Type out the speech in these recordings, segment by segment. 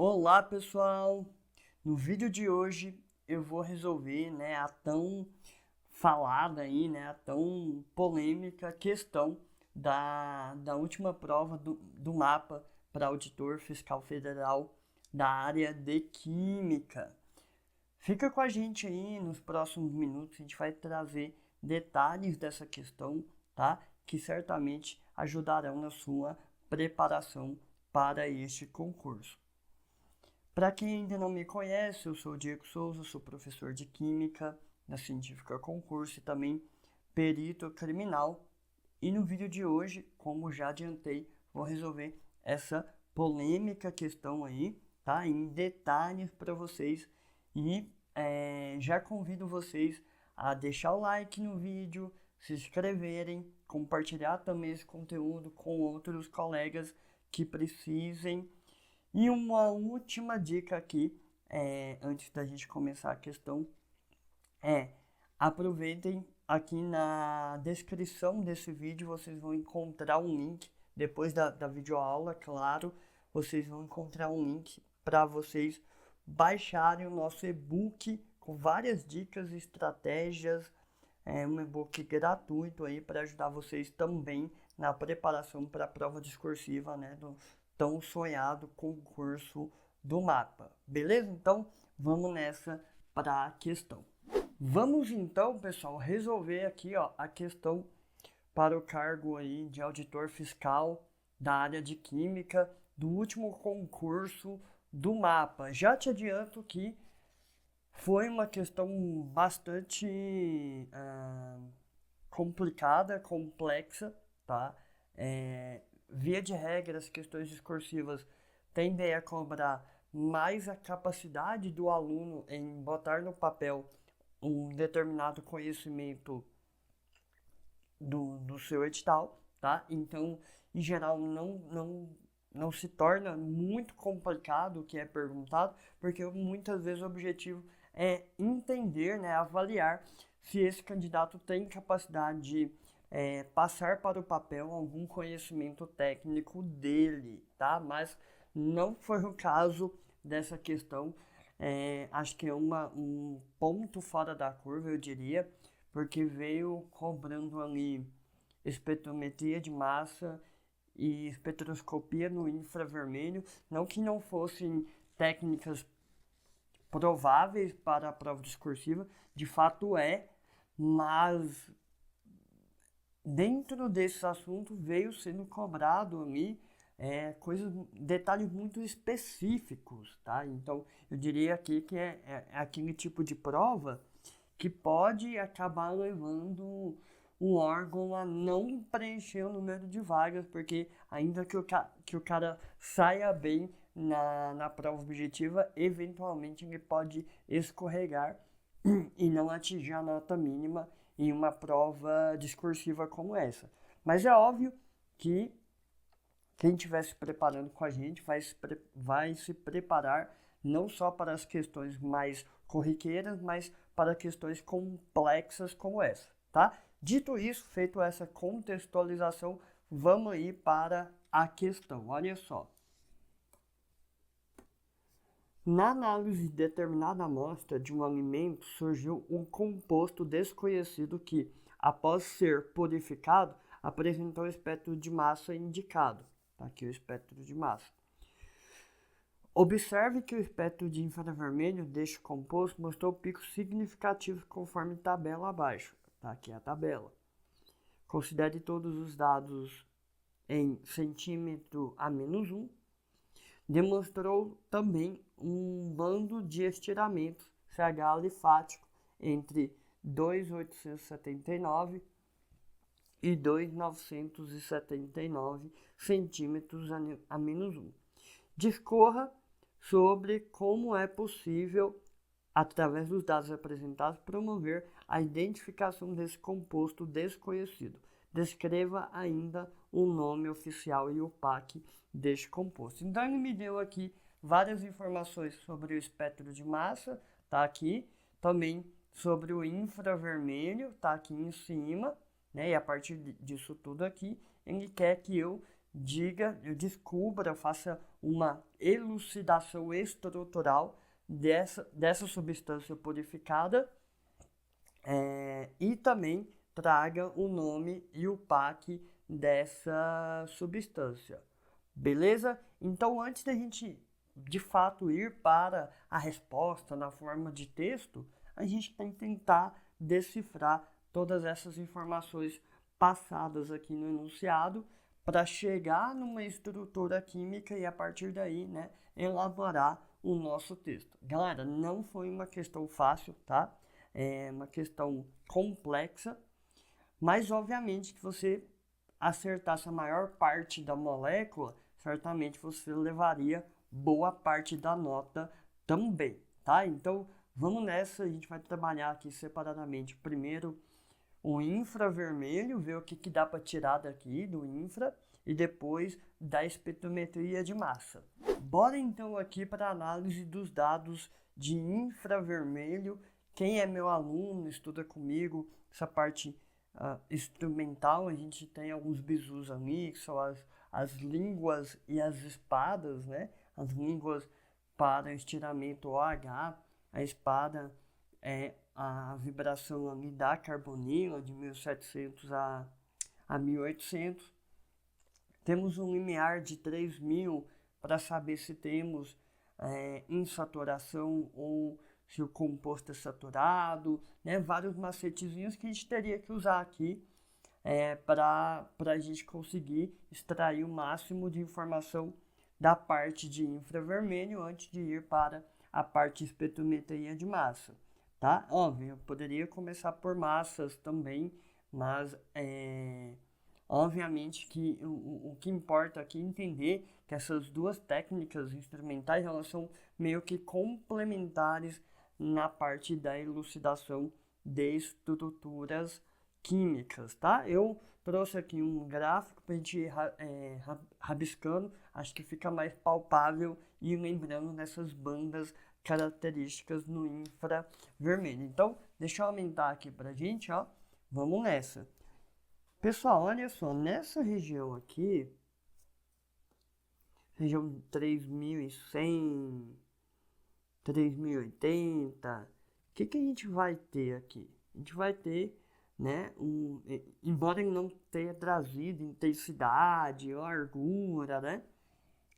Olá pessoal, no vídeo de hoje eu vou resolver a tão falada aí, a tão polêmica questão da última prova do mapa para auditor fiscal federal da área de Química. Fica com a gente aí nos próximos minutos, a gente vai trazer detalhes dessa questão, tá? Que certamente ajudarão na sua preparação para este concurso. Para quem ainda não me conhece, eu sou o Diego Souza, sou professor de Química na Científica Concurso e também perito criminal. E no vídeo de hoje, como já adiantei, vou resolver essa polêmica questão aí, tá? Em detalhes para vocês. E já convido vocês a deixar o like no vídeo, se inscreverem, compartilhar também esse conteúdo com outros colegas que precisem. E uma última dica aqui, antes da gente começar a questão, aproveitem aqui na descrição desse vídeo, vocês vão encontrar um link, depois da videoaula, claro, vocês vão encontrar um link para vocês baixarem o nosso e-book com várias dicas e estratégias, um e-book gratuito aí para ajudar vocês também na preparação para a prova discursiva, do tão sonhado concurso do mapa. Beleza? Então, vamos nessa para a questão. Vamos então, pessoal, resolver aqui, a questão para o cargo aí de auditor fiscal da área de Química do último concurso do mapa. Já te adianto que foi uma questão bastante complicada, complexa, tá? Via de regra, as questões discursivas tendem a cobrar mais a capacidade do aluno em botar no papel um determinado conhecimento do seu edital, tá? Então, em geral, não se torna muito complicado o que é perguntado, porque muitas vezes o objetivo é entender, avaliar se esse candidato tem capacidade de passar para o papel algum conhecimento técnico dele, tá? Mas não foi o caso dessa questão. Acho que é um ponto fora da curva, eu diria, porque veio cobrando ali espectrometria de massa e espectroscopia no infravermelho, não que não fossem técnicas prováveis para a prova discursiva, de fato mas dentro desse assunto veio sendo cobrado ali detalhes muito específicos, tá? Então, eu diria aqui que é aquele tipo de prova que pode acabar levando o órgão a não preencher o número de vagas, porque ainda que o cara saia bem na prova objetiva, eventualmente ele pode escorregar e não atingir a nota mínima em uma prova discursiva como essa. Mas é óbvio que quem estiver se preparando com a gente vai se preparar não só para as questões mais corriqueiras, mas para questões complexas como essa, tá? Dito isso, feito essa contextualização, vamos aí para a questão. Olha só. Na análise de determinada amostra de um alimento, surgiu um composto desconhecido que, após ser purificado, apresentou o espectro de massa indicado. Tá aqui o espectro de massa. Observe que o espectro de infravermelho deste composto mostrou picos significativos conforme tabela abaixo. Tá aqui a tabela. Considere todos os dados em centímetro a menos 1. Demonstrou também um bando de estiramentos CH alifático entre 2.879 e 2.979 centímetros a menos 1. Discorra sobre como é possível, através dos dados apresentados, promover a identificação desse composto desconhecido. Descreva ainda o nome oficial e o PAC deste composto. Então ele me deu aqui várias informações sobre o espectro de massa, tá aqui, também sobre o infravermelho, tá aqui em cima, e a partir disso tudo aqui, ele quer que eu descubra, faça uma elucidação estrutural dessa substância purificada, e também traga o nome e o PAC dessa substância. Beleza? Então, antes da gente de fato ir para a resposta na forma de texto, a gente tem que tentar decifrar todas essas informações passadas aqui no enunciado para chegar numa estrutura química e a partir daí, né, elaborar o nosso texto. Galera, não foi uma questão fácil, tá? É uma questão complexa, mas obviamente que você acertasse a maior parte da molécula, certamente você levaria boa parte da nota também, tá? Então, vamos nessa, a gente vai trabalhar aqui separadamente. Primeiro, o infravermelho, ver o que dá para tirar daqui do infra, e depois da espectrometria de massa. Bora então aqui para a análise dos dados de infravermelho. Quem é meu aluno, estuda comigo essa parte instrumental, a gente tem alguns bizus ali, que são as línguas e as espadas, né? As línguas para estiramento OH, a espada é a vibração ali da carbonila de 1700 a 1800. Temos um limiar de 3000 para saber se temos insaturação ou se o composto é saturado, né? Vários macetezinhos que a gente teria que usar aqui para a gente conseguir extrair o máximo de informação da parte de infravermelho antes de ir para a parte de espectrometria de massa, tá? Óbvio, eu poderia começar por massas também, mas obviamente que o que importa aqui é entender que essas duas técnicas instrumentais, elas são meio que complementares na parte da elucidação de estruturas químicas, tá? Eu trouxe aqui um gráfico para a gente ir rabiscando, acho que fica mais palpável e lembrando dessas bandas características no infravermelho. Então, deixa eu aumentar aqui para a gente, ó. Vamos nessa. Pessoal, olha só, nessa região aqui, região 3100, 3080, o que a gente vai ter aqui? A gente vai ter, né, embora ele não tenha trazido intensidade, largura, né,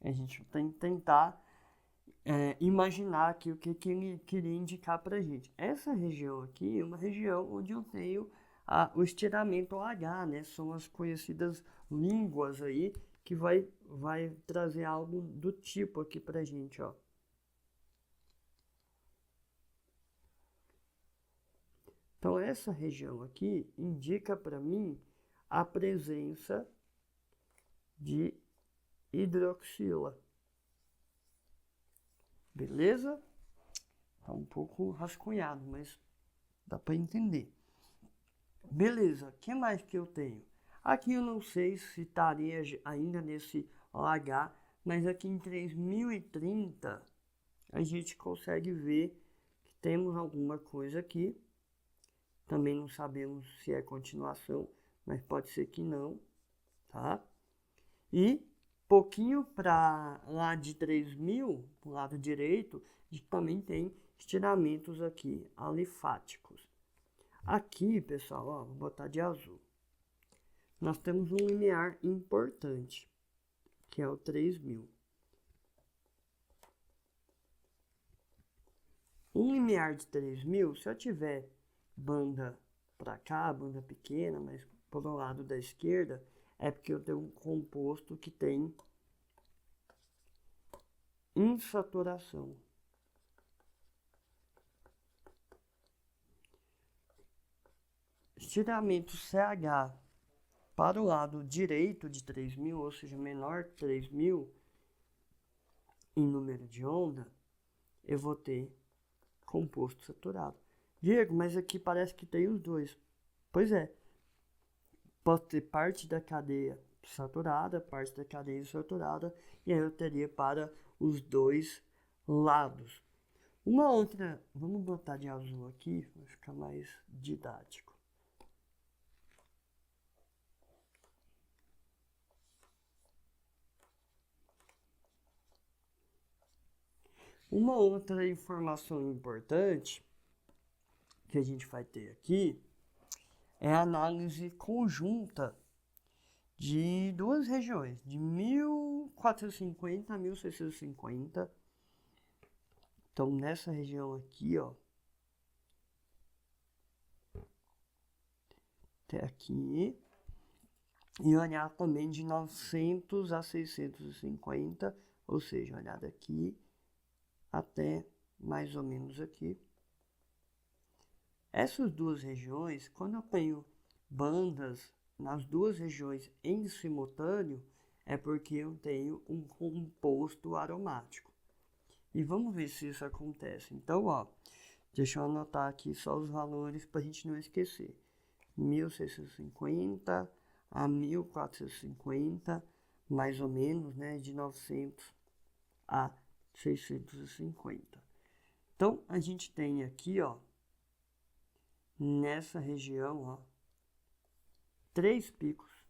a gente tem que tentar imaginar aqui o que ele queria indicar pra gente. Essa região aqui é uma região onde eu tenho o estiramento OH, né, são as conhecidas línguas aí, que vai trazer algo do tipo aqui pra gente, ó. Então, essa região aqui indica para mim a presença de hidroxila. Beleza? Tá um pouco rascunhado, mas dá para entender. Beleza, o que mais que eu tenho? Aqui eu não sei se estaria ainda nesse OH, mas aqui em 3030 a gente consegue ver que temos alguma coisa aqui. Também não sabemos se é continuação, mas pode ser que não, tá? E pouquinho para lá de 3000, pro lado direito, a gente também tem estiramentos aqui, alifáticos. Aqui, pessoal, ó, vou botar de azul. Nós temos um limiar importante, que é o 3000. Um limiar de 3000, se eu tiver banda para cá, banda pequena, mas por um lado da esquerda, é porque eu tenho um composto que tem insaturação. Estiramento CH para o lado direito de 3000, ou seja, menor que 3000 em número de onda, eu vou ter composto saturado. Diego, mas aqui parece que tem os dois. Pois é, pode ter parte da cadeia saturada, parte da cadeia insaturada, e aí eu teria para os dois lados. Uma outra, vamos botar de azul aqui, vai ficar mais didático. Uma outra informação importante que a gente vai ter aqui é a análise conjunta de duas regiões, de 1450 a 1650. Então, nessa região aqui, ó, até aqui, e olhar também de 900 a 650, ou seja, olhar daqui até mais ou menos aqui. Essas duas regiões, quando eu tenho bandas nas duas regiões em simultâneo, é porque eu tenho um composto aromático. E vamos ver se isso acontece. Então, ó, deixa eu anotar aqui só os valores para a gente não esquecer. 1650 a 1450, mais ou menos, né, de 900 a 650. Então, a gente tem aqui, ó, nessa região, ó, três picos.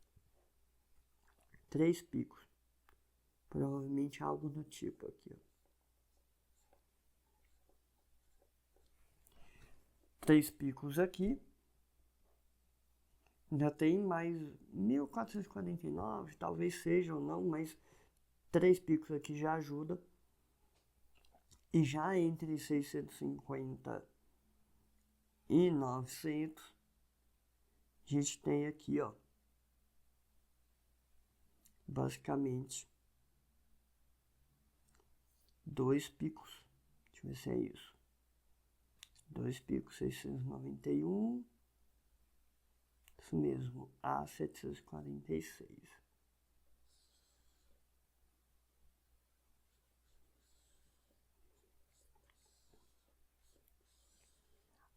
Provavelmente algo do tipo aqui, ó. 3 picos aqui. Já tem mais 1449, talvez seja ou não, mas 3 picos aqui já ajuda. E já entre 650 e 900, a gente tem aqui, ó, basicamente 2 picos. Deixa eu ver se é isso. 2 picos, 691. Isso mesmo, a 746.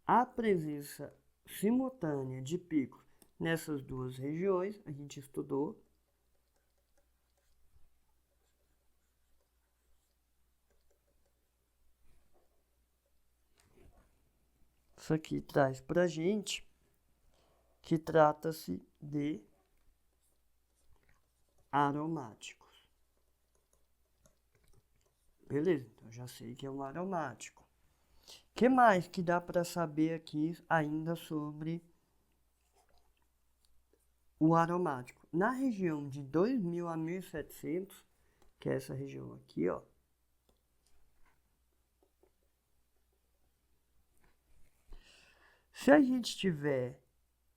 A presença simultânea de picos nessas duas regiões, a gente estudou. Isso aqui traz para a gente que trata-se de aromáticos. Beleza, então já sei que é um aromático. O que mais que dá para saber aqui ainda sobre o aromático? Na região de 2000 a 1700, que é essa região aqui, ó, se a gente tiver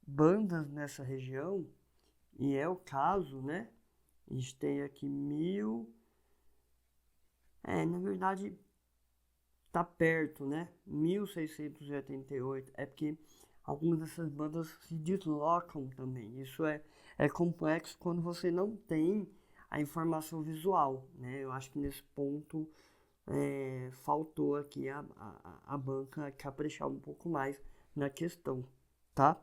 bandas nessa região, e é o caso, né? A gente tem aqui 1000. Na verdade, tá perto, né? 1688. É porque algumas dessas bandas se deslocam também. Isso é complexo quando você não tem a informação visual, né? Eu acho que nesse ponto faltou aqui a banca caprichar um pouco mais na questão, tá?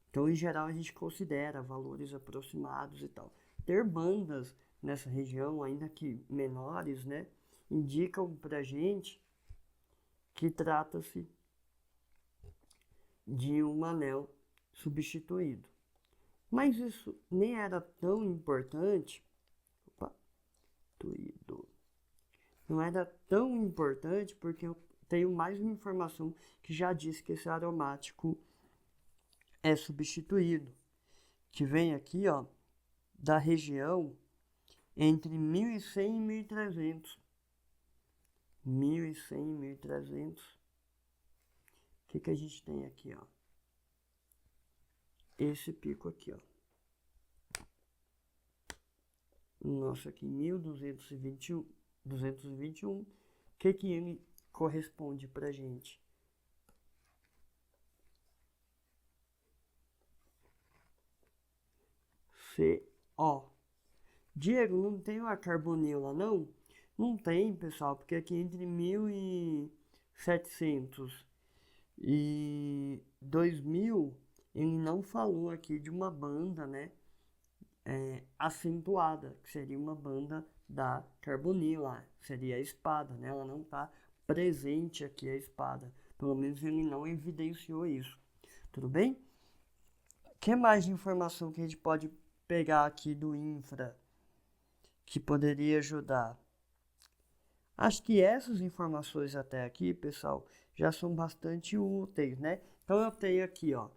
Então, em geral, a gente considera valores aproximados e tal. Ter bandas nessa região, ainda que menores, né, indicam pra gente que trata-se de um anel substituído. Mas isso nem era tão importante. Opa, não era tão importante porque eu tenho mais uma informação que já diz que esse aromático é substituído, que vem aqui, ó, da região entre 1100 e 1300. 1100 e 1300. O que a gente tem aqui, ó? Esse pico aqui, ó. Nossa, aqui 1221. 221. O que ele corresponde pra gente? CO. Diego, não tem uma carbonila, não? Não tem, pessoal, porque aqui entre 1700 e 2000, ele não falou aqui de uma banda, né, acentuada, que seria uma banda da carbonila, seria a espada, né? Ela não está presente aqui a espada, pelo menos ele não evidenciou isso, tudo bem? O que mais de informação que a gente pode pegar aqui do infra que poderia ajudar? Acho que essas informações até aqui, pessoal, já são bastante úteis, né? Então eu tenho aqui, ó,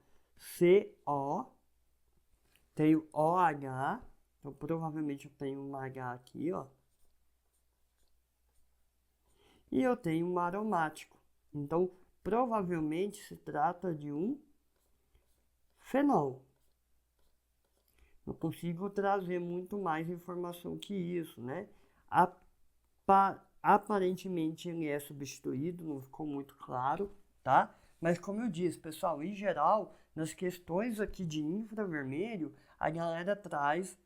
CO, tenho OH, então provavelmente eu tenho um H aqui, ó. E eu tenho um aromático. Então, provavelmente se trata de um fenol. Não consigo trazer muito mais informação que isso, né? Aparentemente ele é substituído, não ficou muito claro, tá? Mas como eu disse, pessoal, em geral, nas questões aqui de infravermelho, a galera traz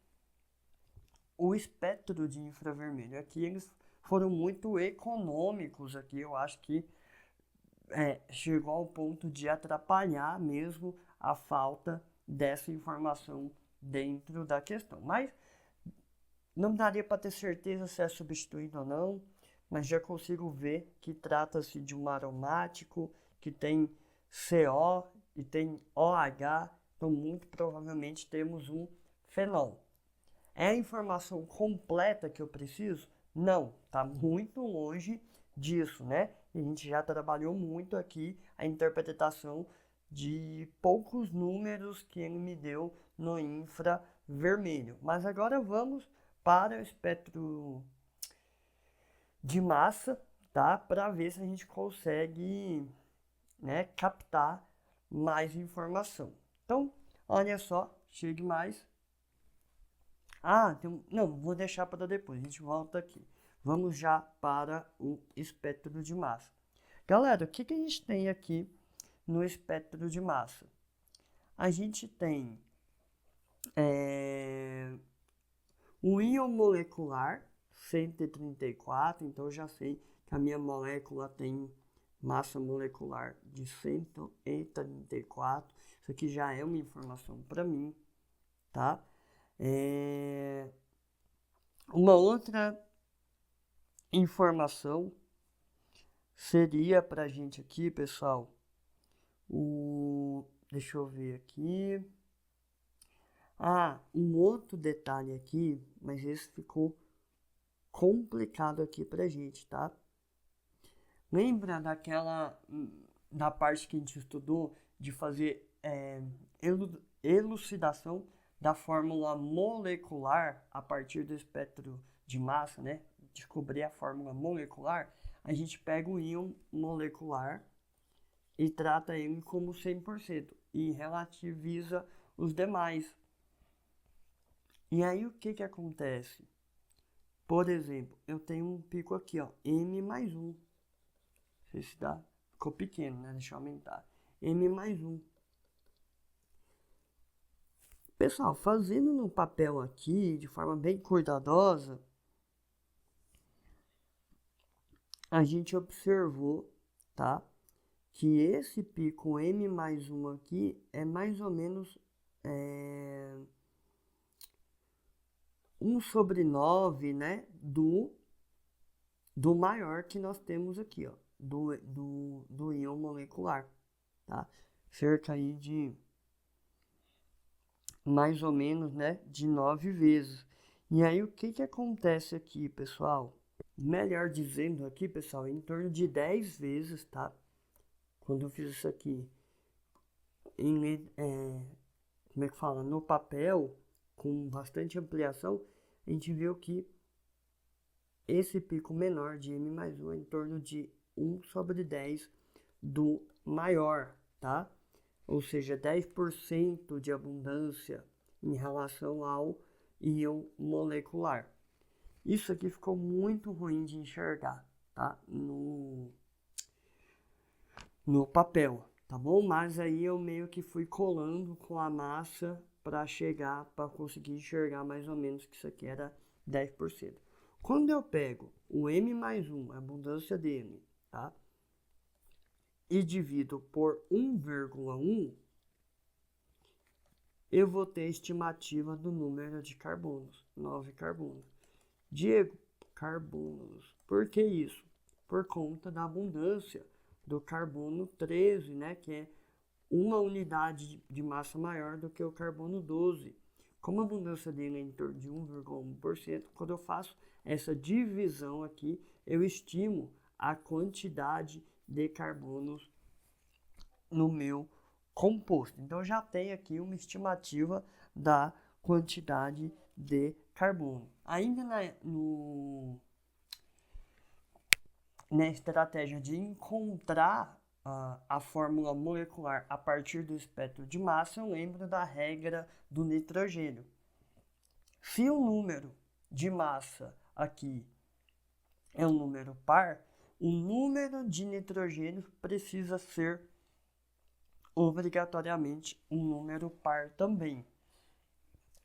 o espectro de infravermelho. Aqui eles foram muito econômicos aqui, eu acho que chegou ao ponto de atrapalhar mesmo a falta dessa informação dentro da questão. Mas não daria para ter certeza se é substituído ou não, mas já consigo ver que trata-se de um aromático que tem CO e tem OH, então muito provavelmente temos um fenol. É a informação completa que eu preciso? Não, está muito longe disso, né? E a gente já trabalhou muito aqui a interpretação de poucos números que ele me deu no infravermelho. Mas agora vamos para o espectro de massa, tá? Para ver se a gente consegue, né, captar mais informação. Então, olha só, chegue mais. Não, vou deixar para depois, a gente volta aqui. Vamos já para o espectro de massa. Galera, o que a gente tem aqui no espectro de massa? A gente tem o íon molecular 134, então eu já sei que a minha molécula tem massa molecular de 134. Isso aqui já é uma informação para mim, tá? Uma outra informação seria para a gente aqui, pessoal, deixa eu ver aqui. Um outro detalhe aqui, mas esse ficou complicado aqui pra gente, tá? Lembra da parte que a gente estudou de fazer elucidação da fórmula molecular a partir do espectro de massa, né? Descobrir a fórmula molecular. A gente pega o íon molecular e trata ele como 100% e relativiza os demais. E aí o que acontece? Por exemplo, eu tenho um pico aqui, ó, M mais 1. Não sei se dá, ficou pequeno, né? Deixa eu aumentar. M mais 1. Pessoal, fazendo no papel aqui, de forma bem cuidadosa, a gente observou, tá? Que esse pico M mais 1 aqui é mais ou menos 1/9, né? Do maior que nós temos aqui, ó. Do íon molecular, tá? Cerca aí de mais ou menos, né, de 9 vezes. E aí o que acontece aqui, pessoal? Melhor dizendo aqui, pessoal, em torno de 10 vezes, tá? Quando eu fiz isso aqui como é que fala? No papel, com bastante ampliação, a gente viu que esse pico menor de M mais 1 é em torno de 1/10 do maior, tá? Ou seja, 10% de abundância em relação ao íon molecular. Isso aqui ficou muito ruim de enxergar, tá? No papel, tá bom? Mas aí eu meio que fui colando com a massa para chegar, para conseguir enxergar mais ou menos que isso aqui era 10%. Quando eu pego o M mais 1, a abundância dele, tá? E divido por 1,1, eu vou ter a estimativa do número de carbonos, 9 carbonos. Diego, carbonos. Por que isso? Por conta da abundância do carbono 13, né? Que é uma unidade de massa maior do que o carbono 12. Como a abundância dele é em torno de 1,1%, quando eu faço essa divisão aqui, eu estimo a quantidade de carbonos no meu composto. Então, já tem aqui uma estimativa da quantidade de carbono. Ainda na estratégia de encontrar a fórmula molecular a partir do espectro de massa, eu lembro da regra do nitrogênio. Se o número de massa aqui é um número par, o número de nitrogênio precisa ser obrigatoriamente um número par também.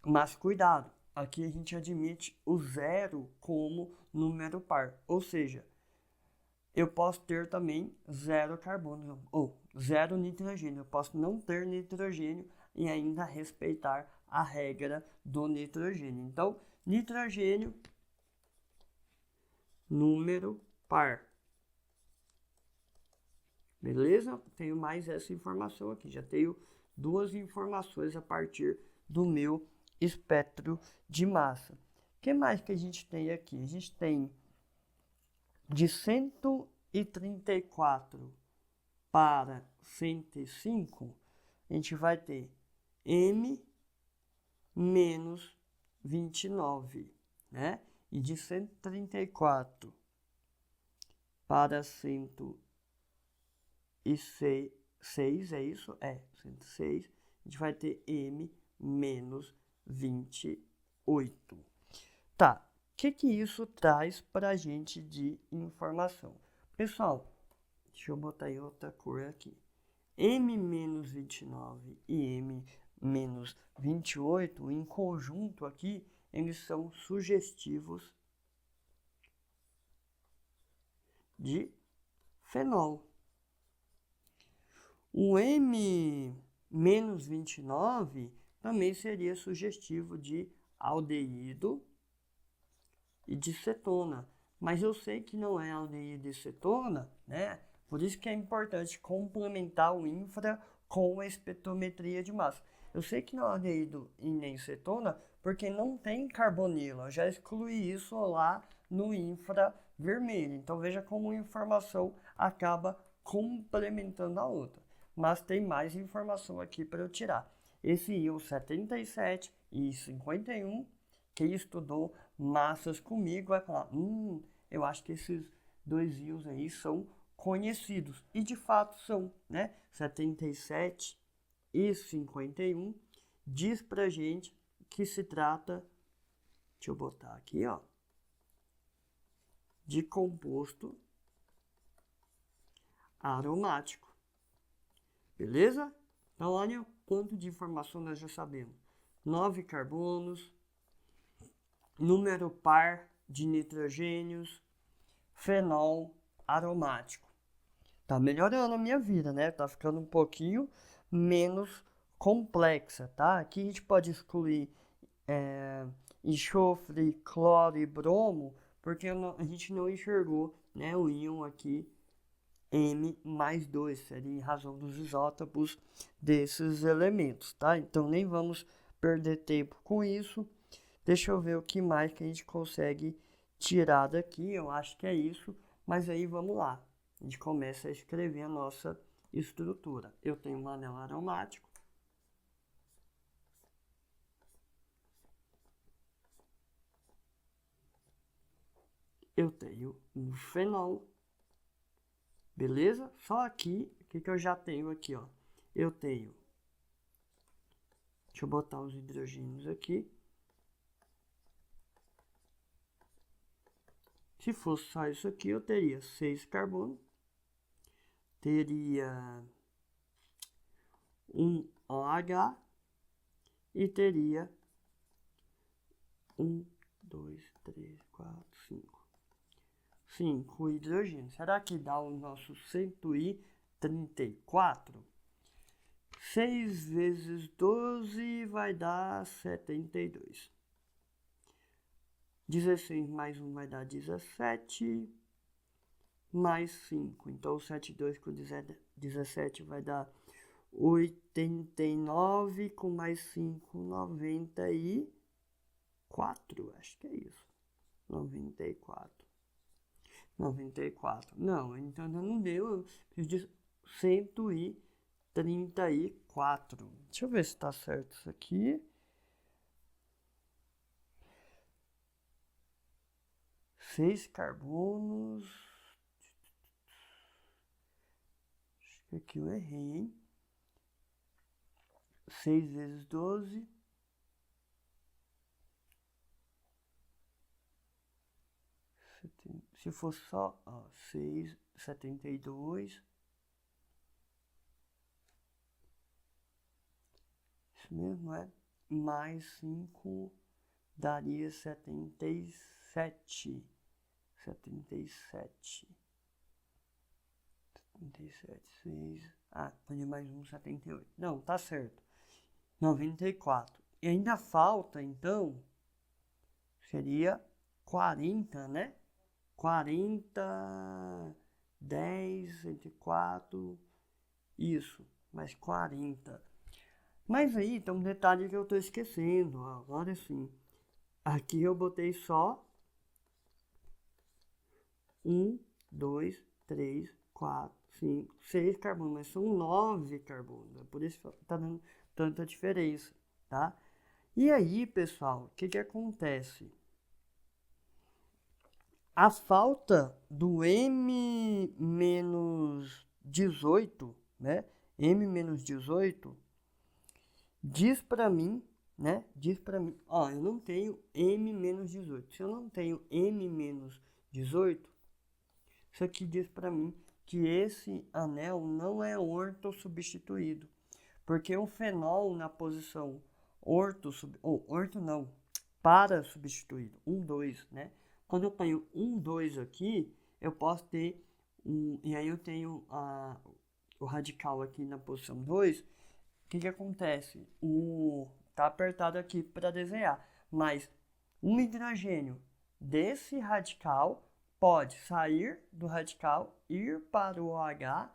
Mas cuidado, aqui a gente admite o zero como número par, ou seja, eu posso ter também zero carbono ou zero nitrogênio. Eu posso não ter nitrogênio e ainda respeitar a regra do nitrogênio. Então, nitrogênio, número par. Beleza? Tenho mais essa informação aqui. Já tenho duas informações a partir do meu espectro de massa. O que mais que a gente tem aqui? A gente tem de 134 para 105, a gente vai ter M menos 29, né? E de 134 para 106, é isso? 106, a gente vai ter M menos 28. Tá. O que isso traz para a gente de informação? Pessoal, deixa eu botar em outra cor aqui. M menos 29 e M menos 28, em conjunto aqui, eles são sugestivos de fenol. O M menos 29 também seria sugestivo de aldeído e de cetona, mas eu sei que não é aldeído e cetona, né? Por isso que é importante complementar o infra com a espectrometria de massa. Eu sei que não é aldeído e nem cetona porque não tem carbonilo. Eu já excluí isso lá no infra vermelho. Então veja como a informação acaba complementando a outra. Mas tem mais informação aqui para eu tirar. Esse íon 77 e 51, que estudou massas comigo, vai falar, eu acho que esses dois íons aí são conhecidos. E de fato são, né? 77 e 51 diz pra gente que se trata, deixa eu botar aqui, ó, de composto aromático. Beleza? Então olha quanto de informação nós já sabemos. 9 carbonos, número par de nitrogênios, fenol aromático. Tá melhorando a minha vida, né? Tá ficando um pouquinho menos complexa, tá? Aqui a gente pode excluir enxofre, cloro e bromo, porque a gente não enxergou, né, o íon aqui M mais 2, seria em razão dos isótopos desses elementos, tá? Então nem vamos perder tempo com isso. Deixa eu ver o que mais que a gente consegue tirar daqui. Eu acho que é isso, mas aí vamos lá. A gente começa a escrever a nossa estrutura. Eu tenho um anel aromático. Eu tenho um fenol. Beleza? Só aqui, o que eu já tenho aqui, ó? Eu tenho... Deixa eu botar os hidrogênios aqui. Se fosse só isso aqui, eu teria 6 carbonos. Teria um OH e teria 1, 2, 3, 4, 5 hidrogênios. Será que dá o nosso 134? 6 vezes 12 vai dar 72. 16 mais 1 vai dar 17. Mais 5. Então, 72 com 17 vai dar 89, com mais 5, 94. Acho que é isso. 94. 94. Não, então não deu. Eu preciso de 134. Deixa eu ver se tá certo isso aqui. 6 carbonos. Acho que aqui eu errei, hein? 6 vezes 12. Se for só 6, 72. Isso mesmo, é? Mais 5 daria 77. 77. 77, 6. Fazer mais um, 78. Não, tá certo. 94. E ainda falta, então, seria 40, né? 40, 10, 104, isso, mais 40. Mas aí tem um detalhe que eu tô esquecendo, agora sim. Aqui eu botei só 1, 2, 3, 4, 5, 6 carbonos, mas são 9 carbonos. É por isso que tá dando tanta diferença, tá? E aí, pessoal, o que acontece? A falta do M-18, né? M-18 diz para mim, né? Diz para mim, eu não tenho M-18. Se eu não tenho M-18, isso aqui diz para mim que esse anel não é ortossubstituído, porque o fenol na posição para substituído, 1, 2, né? Quando eu tenho 1, 2 aqui, eu posso ter e aí eu tenho o radical aqui na posição 2, o que acontece? Tá apertado aqui para desenhar, mas um hidrogênio desse radical pode sair do radical, ir para o OH,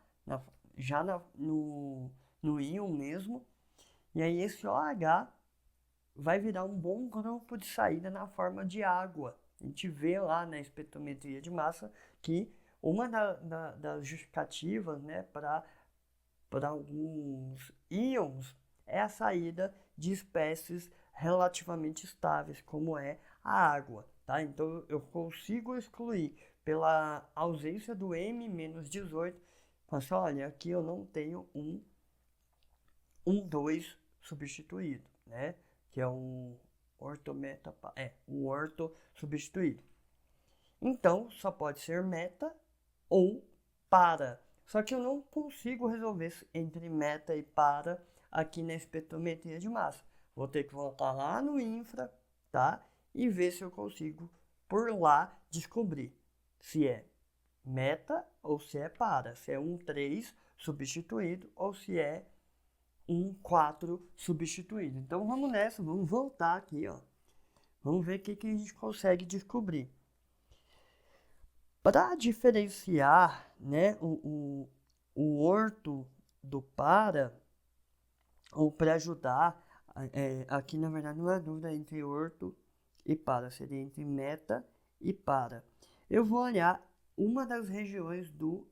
no íon mesmo, e aí esse OH vai virar um bom grupo de saída na forma de água. A gente vê lá na espectrometria de massa que uma das justificativas, né, para alguns íons é a saída de espécies relativamente estáveis, como é a água, tá? Então eu consigo excluir pela ausência do M-18, mas olha, aqui eu não tenho um 2 substituído, né? Que é o o orto substituído. Então, só pode ser meta ou para. Só que eu não consigo resolver entre meta e para aqui na espectrometria de massa. Vou ter que voltar lá no infra, tá? E ver se eu consigo, por lá, descobrir se é meta ou se é para. Se é um 3 substituído ou se é um 4 substituído. Então vamos nessa, vamos voltar aqui, ó. Vamos ver o que a gente consegue descobrir. Para diferenciar, né, o orto do para, ou para ajudar, aqui na verdade não é dúvida entre orto e para, seria entre meta e para. Eu vou olhar uma das regiões do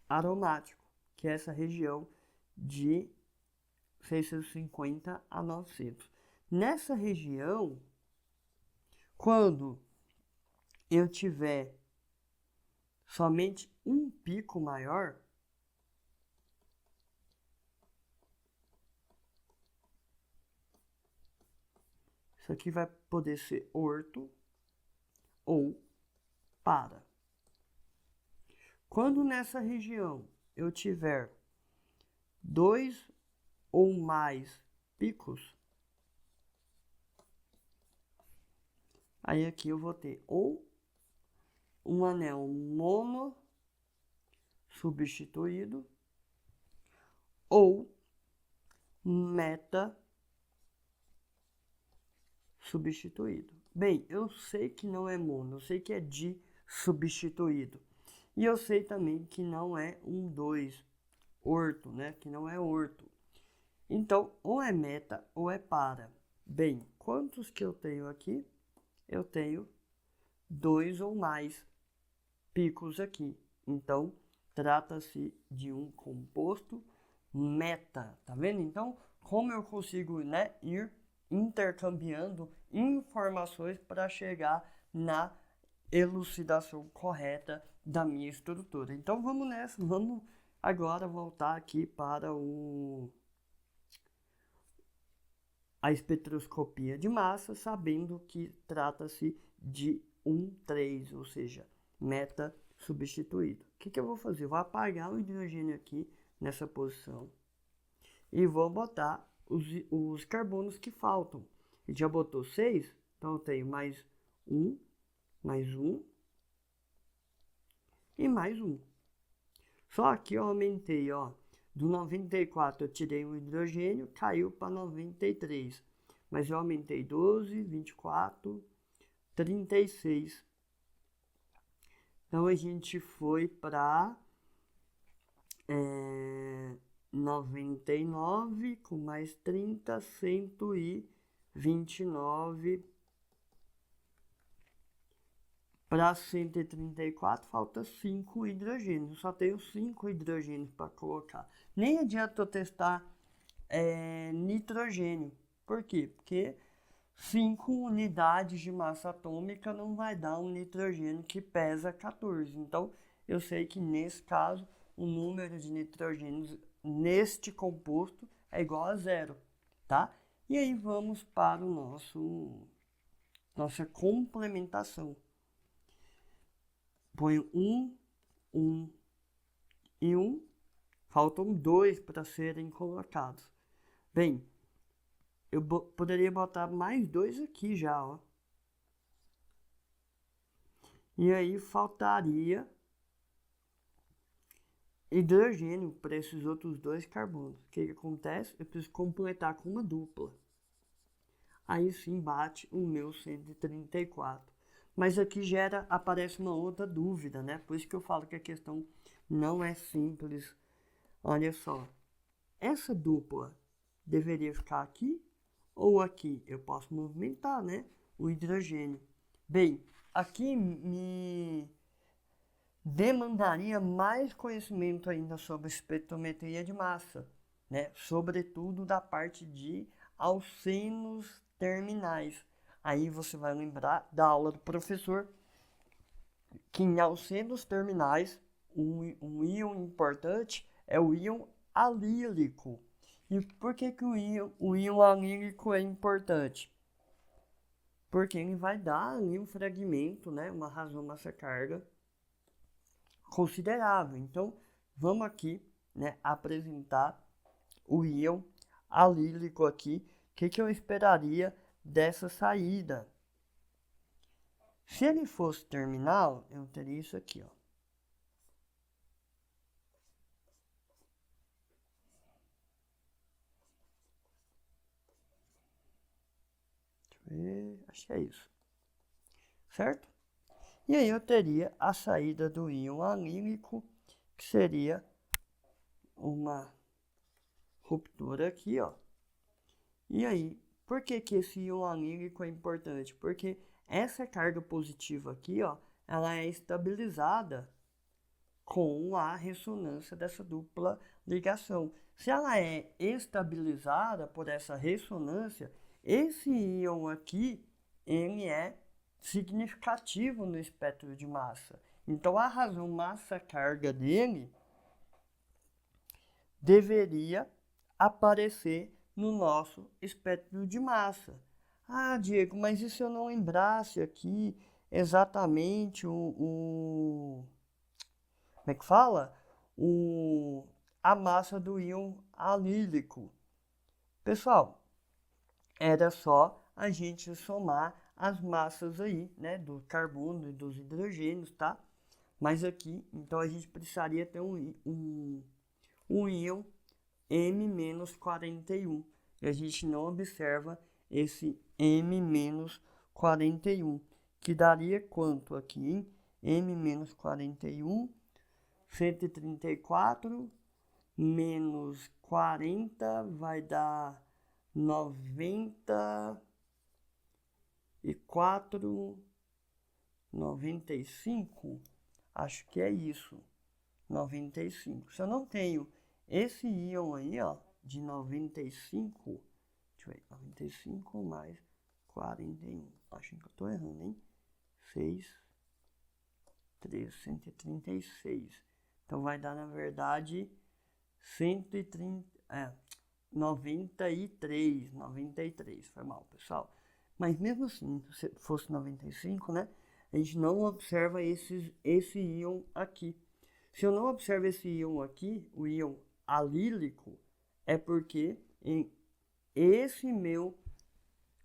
aromático, que é essa região de 650 a 900. Nessa região, quando eu tiver somente um pico maior, isso aqui vai poder ser orto ou para. Quando nessa região eu tiver 2 ou mais picos, aí aqui eu vou ter ou um anel mono substituído ou meta substituído. Bem, eu sei que não é mono, eu sei que é di substituído. E eu sei também que não é um 2 orto, né? Que não é orto. Então, ou é meta ou é para. Bem, quantos que eu tenho aqui? Eu tenho 2 ou mais picos aqui. Então, trata-se de um composto meta, tá vendo? Então, como eu consigo, né, ir intercambiando informações para chegar na elucidação correta da minha estrutura. Então, vamos nessa, vamos agora voltar aqui para a espectroscopia de massa, sabendo que trata-se de 1,3, ou seja, meta substituído. O que eu vou fazer? Eu vou apagar o hidrogênio aqui nessa posição e vou botar os carbonos que faltam. Ele já botou 6, então eu tenho mais um e mais um. Só que eu aumentei, ó, do 94 eu tirei um hidrogênio, caiu para 93. Mas eu aumentei 12, 24, 36. Então a gente foi para 99 com mais 30, 129. Para 134 falta 5 hidrogênios. Só tenho 5 hidrogênios para colocar. Nem adianta eu testar nitrogênio. Por quê? Porque 5 unidades de massa atômica não vai dar um nitrogênio que pesa 14. Então, eu sei que nesse caso, o número de nitrogênios neste composto é igual a 0, tá? E aí vamos para o nossa complementação. Põe 1 e 1. Faltam 2 para serem colocados. Bem, eu poderia botar mais 2 aqui já, ó. E aí faltaria hidrogênio para esses outros 2 carbonos. O que acontece? Eu preciso completar com uma dupla. Aí sim bate o meu 134. Mas aqui aparece uma outra dúvida, né? Por isso que eu falo que a questão não é simples. Olha só, essa dupla deveria ficar aqui ou aqui? Eu posso movimentar, né? O hidrogênio. Bem, aqui me demandaria mais conhecimento ainda sobre espectrometria de massa, né? Sobretudo da parte de alcenos terminais. Aí você vai lembrar da aula do professor que em alcenos terminais, um íon importante é o íon alílico. E por que o íon alílico é importante? Porque ele vai dar ali um fragmento, né, uma razão massa-carga considerável. Então, vamos aqui, né, apresentar o íon alílico aqui. O que eu esperaria dessa saída? Se ele fosse terminal, eu teria isso aqui, ó. Acho que é isso. Certo? E aí eu teria a saída do íon alílico, que seria uma ruptura aqui, ó. E aí, por que esse íon alílico é importante? Porque essa carga positiva aqui, ó, ela é estabilizada com a ressonância dessa dupla ligação. Se ela é estabilizada por essa ressonância, esse íon aqui, ele é significativo no espectro de massa. Então, a razão massa-carga dele deveria aparecer no nosso espectro de massa. Ah, Diego, mas e se eu não lembrasse aqui exatamente como é que fala? A massa do íon alílico. Pessoal, era só a gente somar as massas aí, né, do carbono e dos hidrogênios, tá? Mas aqui, então a gente precisaria ter um íon M-41. E a gente não observa esse M-41, que daria quanto aqui, hein? M-41, 134 menos 40 vai dar 94 95, acho que é isso, 95. Se eu não tenho esse íon aí, ó, de 95, deixa eu ver, 95 mais 41, acho que eu tô errando, hein? 6, 3, 136. Então vai dar, na verdade, 93, foi mal, pessoal. Mas mesmo assim, se fosse 95, né? A gente não observa esse íon aqui. Se eu não observo esse íon aqui, o íon alílico, é porque esse meu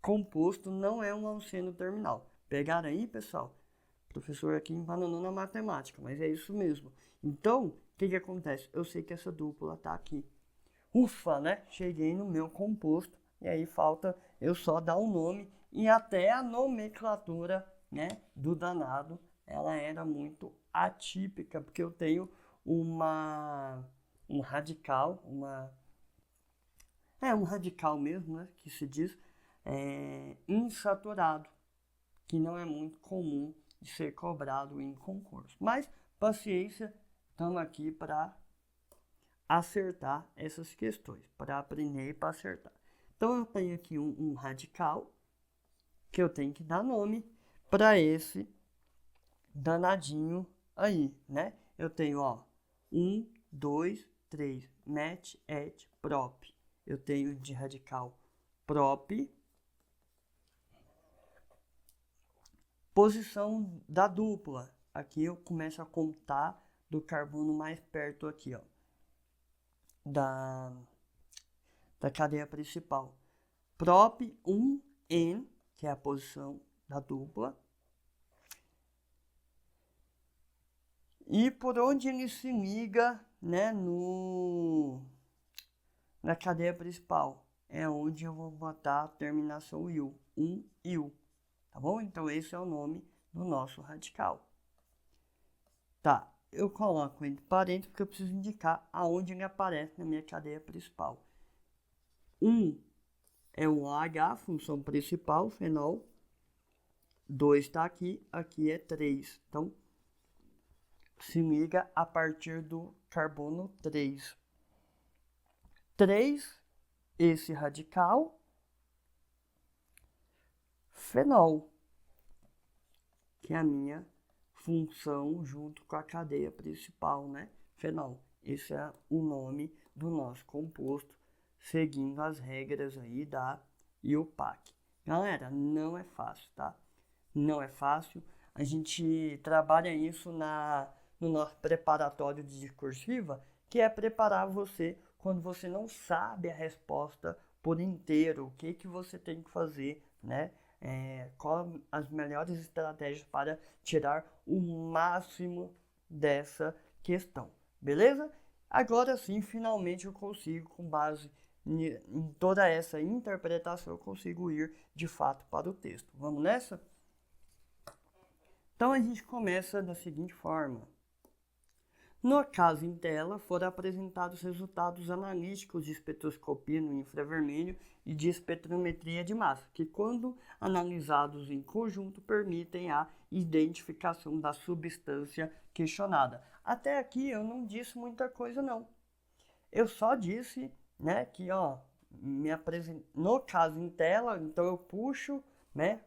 composto não é um alceno terminal. Pegaram aí, pessoal? O professor aqui embananou na matemática, mas é isso mesmo. Então, o que acontece? Eu sei que essa dupla tá aqui. Ufa, né? Cheguei no meu composto e aí falta eu só dar o nome e até a nomenclatura, né, do danado, ela era muito atípica, porque eu tenho um radical, um radical mesmo, né, que se diz insaturado, que não é muito comum de ser cobrado em concurso. Mas paciência, estamos aqui para acertar essas questões, para aprender e para acertar. Então eu tenho aqui um radical que eu tenho que dar nome para esse danadinho aí, né? Eu tenho, ó, 1, 2, 3, met, et, prop. Eu tenho de radical prop. Posição da dupla. Aqui eu começo a contar do carbono mais perto aqui, ó, da cadeia principal. Prop 1N, que é a posição da dupla. E por onde ele se liga, né, na cadeia principal, é onde eu vou botar a terminação il, 1-il, tá bom? Então esse é o nome do nosso radical. Tá, eu coloco entre parênteses porque eu preciso indicar aonde ele aparece na minha cadeia principal. 1 é o OH, função principal, fenol. 2 está aqui, aqui é 3. Então, se liga a partir do carbono 3. 3, esse radical, fenol, que é a minha função junto com a cadeia principal, né? Fenol. Esse é o nome do nosso composto, seguindo as regras aí da IUPAC. Galera, não é fácil, tá? Não é fácil. A gente trabalha isso no nosso preparatório de discursiva, que é preparar você quando você não sabe a resposta por inteiro, o que você tem que fazer, né? Qual as melhores estratégias para tirar o máximo dessa questão, beleza? Agora sim, finalmente eu consigo, com base em toda essa interpretação, eu consigo ir de fato para o texto. Vamos nessa? Então a gente começa da seguinte forma. No caso em tela, foram apresentados resultados analíticos de espectroscopia no infravermelho e de espectrometria de massa, que quando analisados em conjunto permitem a identificação da substância questionada. Até aqui eu não disse muita coisa não. Eu só disse, né, que ó, no caso em tela, então eu puxo, né,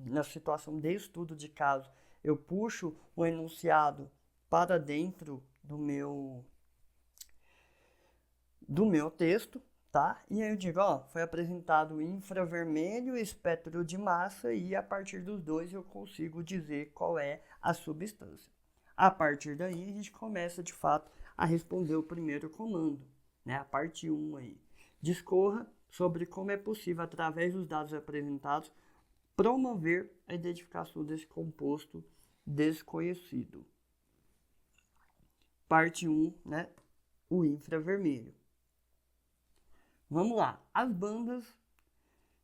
na situação de estudo de caso, eu puxo o enunciado para dentro do meu texto, tá? E aí eu digo, ó, foi apresentado infravermelho, espectro de massa, e a partir dos dois eu consigo dizer qual é a substância. A partir daí a gente começa de fato a responder o primeiro comando, né? A parte 1 aí. Discorra sobre como é possível, através dos dados apresentados, promover a identificação desse composto desconhecido. Parte 1, né? O infravermelho. Vamos lá. As bandas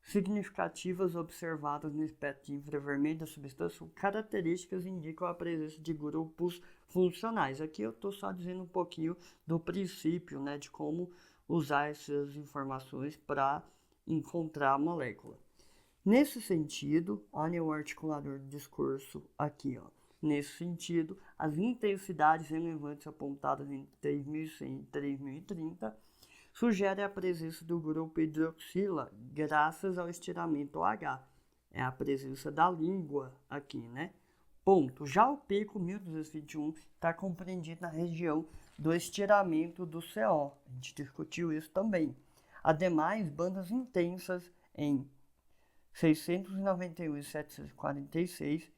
significativas observadas no espectro infravermelho da substância são características que indicam a presença de grupos funcionais. Aqui eu estou só dizendo um pouquinho do princípio, né? De como usar essas informações para encontrar a molécula. Nesse sentido, olha o articulador do discurso aqui, ó. Nesse sentido, as intensidades relevantes apontadas em 3100 e 3030 sugerem a presença do grupo hidroxila graças ao estiramento OH. É a presença da língua aqui, né? Ponto. Já o pico 1221 está compreendido na região do estiramento do CO. A gente discutiu isso também. Ademais, bandas intensas em 691 e 746,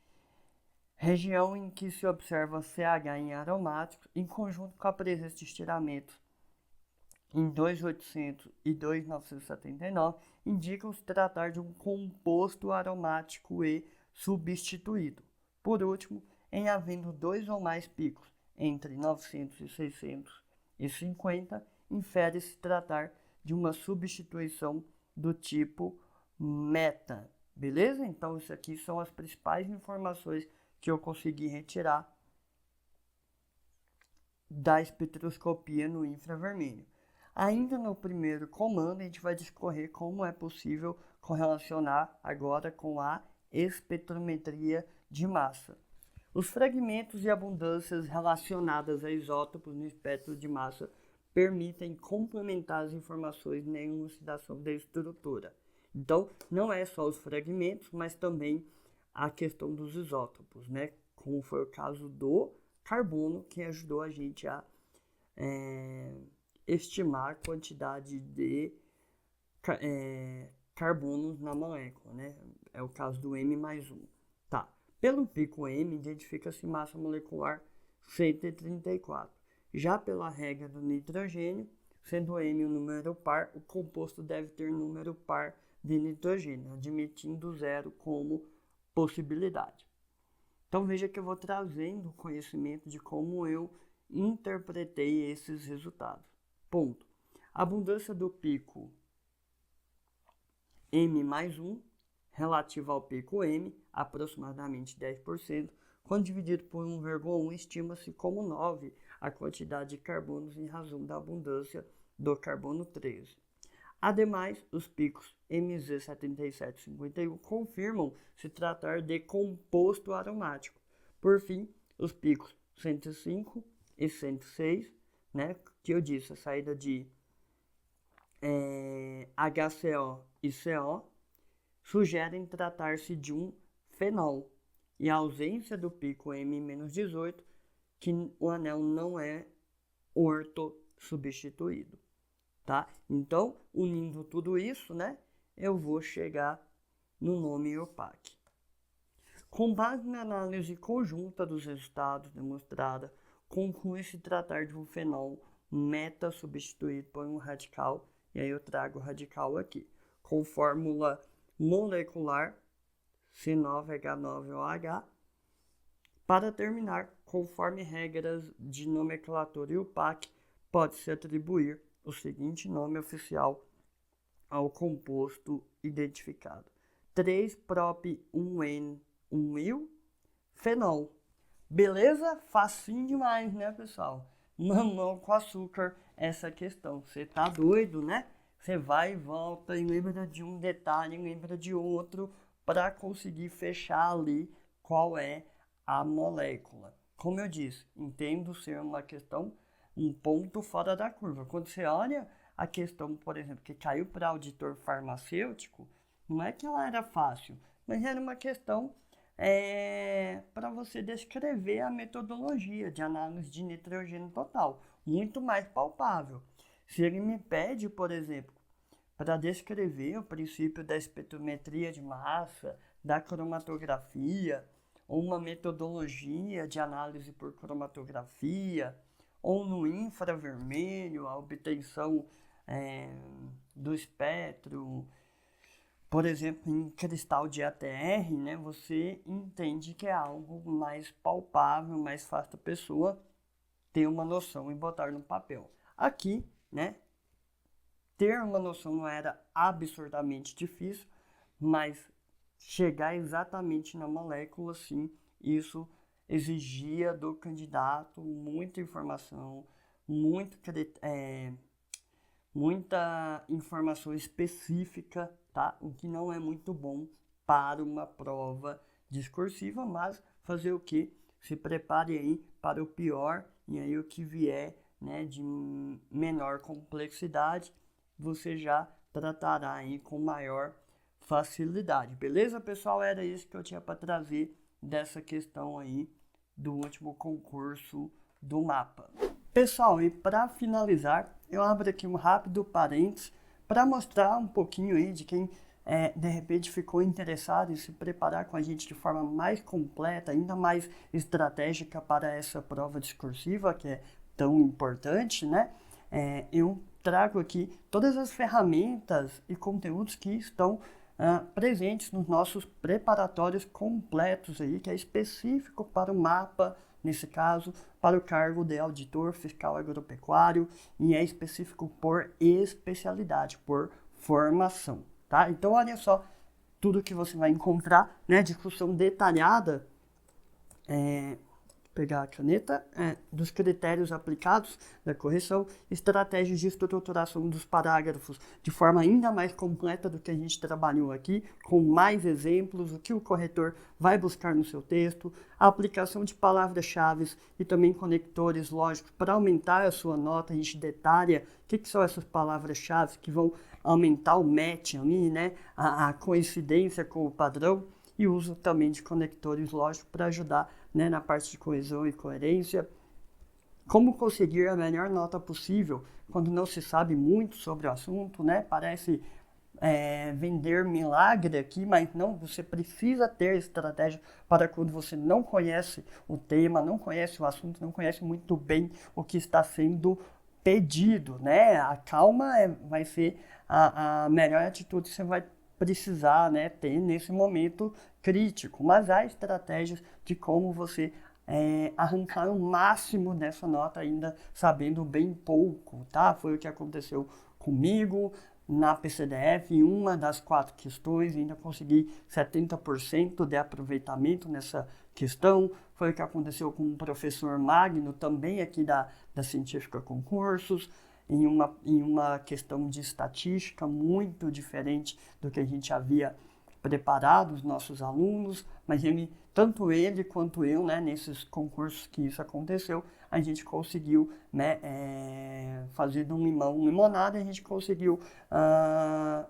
região em que se observa CH em aromáticos, em conjunto com a presença de estiramentos em 2800 e 2979, indicam se tratar de um composto aromático e substituído. Por último, em havendo 2 ou mais picos entre 900 e 650, infere-se tratar de uma substituição do tipo meta, beleza? Então, isso aqui são as principais informações que eu consegui retirar da espectroscopia no infravermelho. Ainda no primeiro comando, a gente vai discorrer como é possível correlacionar agora com a espectrometria de massa. Os fragmentos e abundâncias relacionadas a isótopos no espectro de massa permitem complementar as informações na elucidação da estrutura. Então, não é só os fragmentos, mas também a questão dos isótopos, né? Como foi o caso do carbono, que ajudou a gente a estimar a quantidade de carbonos na molécula, né? É o caso do M+1. Tá. Pelo pico M, identifica-se massa molecular 134. Já pela regra do nitrogênio, sendo M um número par, o composto deve ter número par de nitrogênio, admitindo zero como possibilidade. Então veja que eu vou trazendo conhecimento de como eu interpretei esses resultados. Ponto. A abundância do pico M+1 relativa ao pico M, aproximadamente 10%, quando dividido por 1,1, estima-se como 9 a quantidade de carbonos em razão da abundância do carbono 13. Ademais, os picos MZ7751 confirmam se tratar de composto aromático. Por fim, os picos 105 e 106, né, que eu disse, a saída de HCO e CO, sugerem tratar-se de um fenol, e a ausência do pico M-18, que o anel não é ortosubstituído. Tá? Então, unindo tudo isso, né, eu vou chegar no nome OPAC. Com base na análise conjunta dos resultados demonstrada, conclui-se tratar de um fenol meta substituído por um radical, e aí eu trago o radical aqui, com fórmula molecular C9H9OH. Para terminar, conforme regras de nomenclatura e OPAC, pode-se atribuir o seguinte nome oficial ao composto identificado: 3-prop-1N1-il fenol. Beleza? Facinho demais, né, pessoal? Mamão com açúcar, essa questão. Você tá doido, né? Você vai e volta e lembra de um detalhe, lembra de outro, para conseguir fechar ali qual é a molécula. Como eu disse, entendo ser uma questão, um ponto fora da curva. Quando você olha a questão, por exemplo, que caiu para auditor farmacêutico, não é que ela era fácil, mas era uma questão para você descrever a metodologia de análise de nitrogênio total, muito mais palpável. Se ele me pede, por exemplo, para descrever o princípio da espectrometria de massa, da cromatografia, ou uma metodologia de análise por cromatografia, ou no infravermelho, a obtenção do espectro, por exemplo, em cristal de ATR, né, você entende que é algo mais palpável, mais fácil da pessoa ter uma noção e botar no papel. Aqui, né, ter uma noção não era absurdamente difícil, mas chegar exatamente na molécula, sim, isso exigia do candidato muita informação, muita informação específica, tá? O que não é muito bom para uma prova discursiva, mas fazer o quê? Se prepare aí para o pior e aí o que vier, né, de menor complexidade, você já tratará aí com maior facilidade. Beleza, pessoal? Era isso que eu tinha para trazer dessa questão aí do último concurso do mapa. Pessoal, e para finalizar, eu abro aqui um rápido parênteses para mostrar um pouquinho aí de quem de repente ficou interessado em se preparar com a gente de forma mais completa, ainda mais estratégica para essa prova discursiva que é tão importante, né? Eu trago aqui todas as ferramentas e conteúdos que estão presentes nos nossos preparatórios completos aí, que é específico para o mapa, nesse caso, para o cargo de auditor fiscal agropecuário, e é específico por especialidade, por formação, tá? Então, olha só tudo que você vai encontrar, né? Discussão detalhada, pegar a caneta, dos critérios aplicados da correção, estratégias de estruturação dos parágrafos de forma ainda mais completa do que a gente trabalhou aqui, com mais exemplos, o que o corretor vai buscar no seu texto, a aplicação de palavras-chave e também conectores lógicos para aumentar a sua nota. A gente detalha o que são essas palavras-chave que vão aumentar o match ali, né? A coincidência com o padrão, e uso também de conectores lógicos para ajudar, né, na parte de coesão e coerência. Como conseguir a melhor nota possível quando não se sabe muito sobre o assunto, né? Parece vender milagre aqui, mas não, você precisa ter estratégia para quando você não conhece o tema, não conhece o assunto, não conhece muito bem o que está sendo pedido, né? A calma vai ser a melhor atitude que você vai precisar, né, ter nesse momento crítico, mas há estratégias de como você arrancar o máximo dessa nota ainda sabendo bem pouco, tá? Foi o que aconteceu comigo na PCDF, em uma das 4 questões, ainda consegui 70% de aproveitamento nessa questão. Foi o que aconteceu com o professor Magno, também aqui da Científica Concursos, em uma questão de estatística muito diferente do que a gente havia preparado os nossos alunos, mas tanto ele quanto eu, né, nesses concursos que isso aconteceu, a gente conseguiu, né, fazer de um limão limonada, a gente conseguiu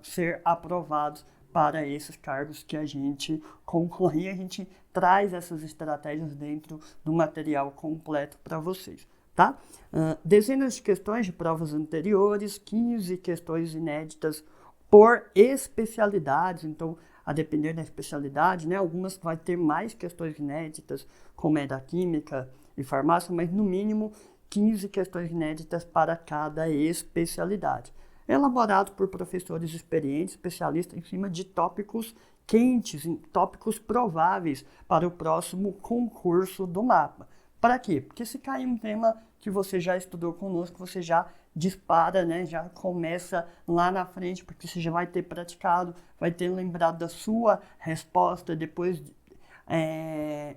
ser aprovados para esses cargos que a gente concorria. A gente traz essas estratégias dentro do material completo para vocês. Tá? Dezenas de questões de provas anteriores, 15 questões inéditas por especialidades. Então, a depender da especialidade, né, algumas vai ter mais questões inéditas, como é da química e farmácia, mas no mínimo 15 questões inéditas para cada especialidade. Elaborado por professores experientes, especialistas em cima de tópicos quentes, tópicos prováveis para o próximo concurso do mapa. Para quê? Porque se cair um tema que você já estudou conosco, você já dispara, né? Já começa lá na frente, porque você já vai ter praticado, vai ter lembrado da sua resposta depois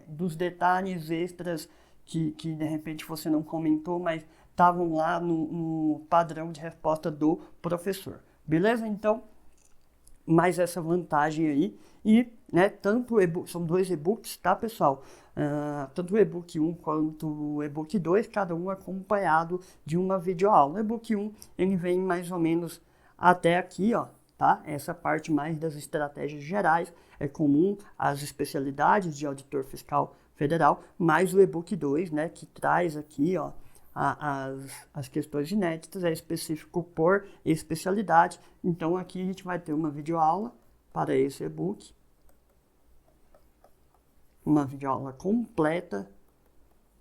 dos detalhes extras que de repente você não comentou, mas estavam lá no padrão de resposta do professor. Beleza? Então, mais essa vantagem aí. E, né, tanto são 2 e-books, tá, pessoal? Tanto o e-book 1 quanto o e-book 2, cada um acompanhado de uma videoaula. O e-book 1, ele vem mais ou menos até aqui, ó, tá? Essa parte mais das estratégias gerais é comum às especialidades de auditor fiscal federal, mais o e-book 2, né, que traz aqui, ó, as questões inéditas, é específico por especialidade. Então aqui a gente vai ter uma videoaula para esse e-book, uma videoaula completa,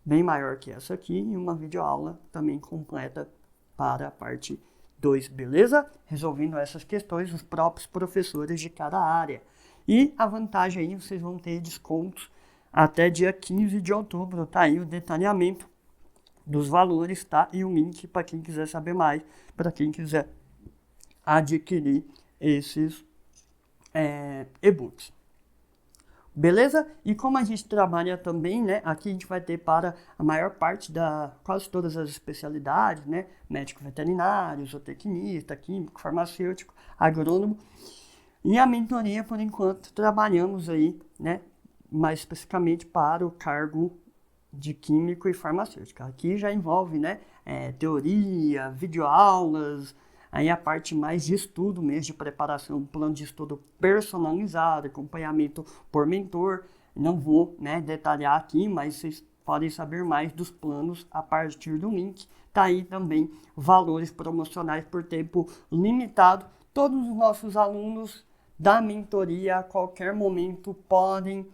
bem maior que essa aqui, e uma videoaula também completa para a parte 2, beleza? Resolvendo essas questões os próprios professores de cada área. E a vantagem aí, vocês vão ter descontos até dia 15 de outubro, tá aí o detalhamento dos valores, tá? E o link para quem quiser saber mais, para quem quiser adquirir esses e-books. Beleza? E como a gente trabalha também, né? Aqui a gente vai ter para a maior parte quase todas as especialidades, né? Médico veterinário, zootecnista, químico, farmacêutico, agrônomo. E a mentoria, por enquanto, trabalhamos aí, né? Mais especificamente para o cargo de químico e farmacêutico. Aqui já envolve, né? Teoria, videoaulas, aí a parte mais de estudo mesmo, de preparação, plano de estudo personalizado, acompanhamento por mentor. Não vou, né, detalhar aqui, mas vocês podem saber mais dos planos a partir do link. Tá aí também valores promocionais por tempo limitado. Todos os nossos alunos da mentoria a qualquer momento podem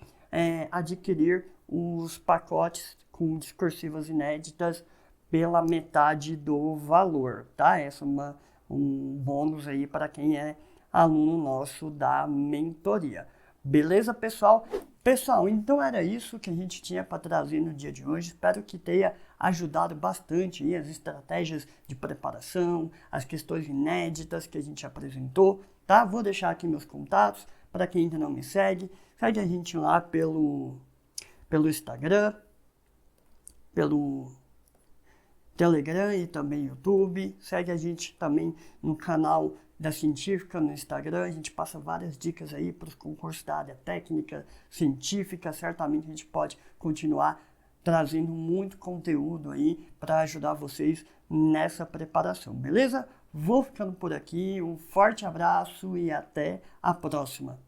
adquirir os pacotes com discursivas inéditas pela metade do valor, tá? Essa é um bônus aí para quem é aluno nosso da mentoria. Beleza, pessoal? Pessoal, então era isso que a gente tinha para trazer no dia de hoje. Espero que tenha ajudado bastante aí as estratégias de preparação, as questões inéditas que a gente apresentou, tá? Vou deixar aqui meus contatos para quem ainda não me segue. Segue a gente lá pelo Instagram, pelo Telegram e também YouTube. Segue a gente também no canal da Científica no Instagram. A gente passa várias dicas aí para os concursos da área técnica, científica. Certamente a gente pode continuar trazendo muito conteúdo aí para ajudar vocês nessa preparação, beleza? Vou ficando por aqui, um forte abraço e até a próxima!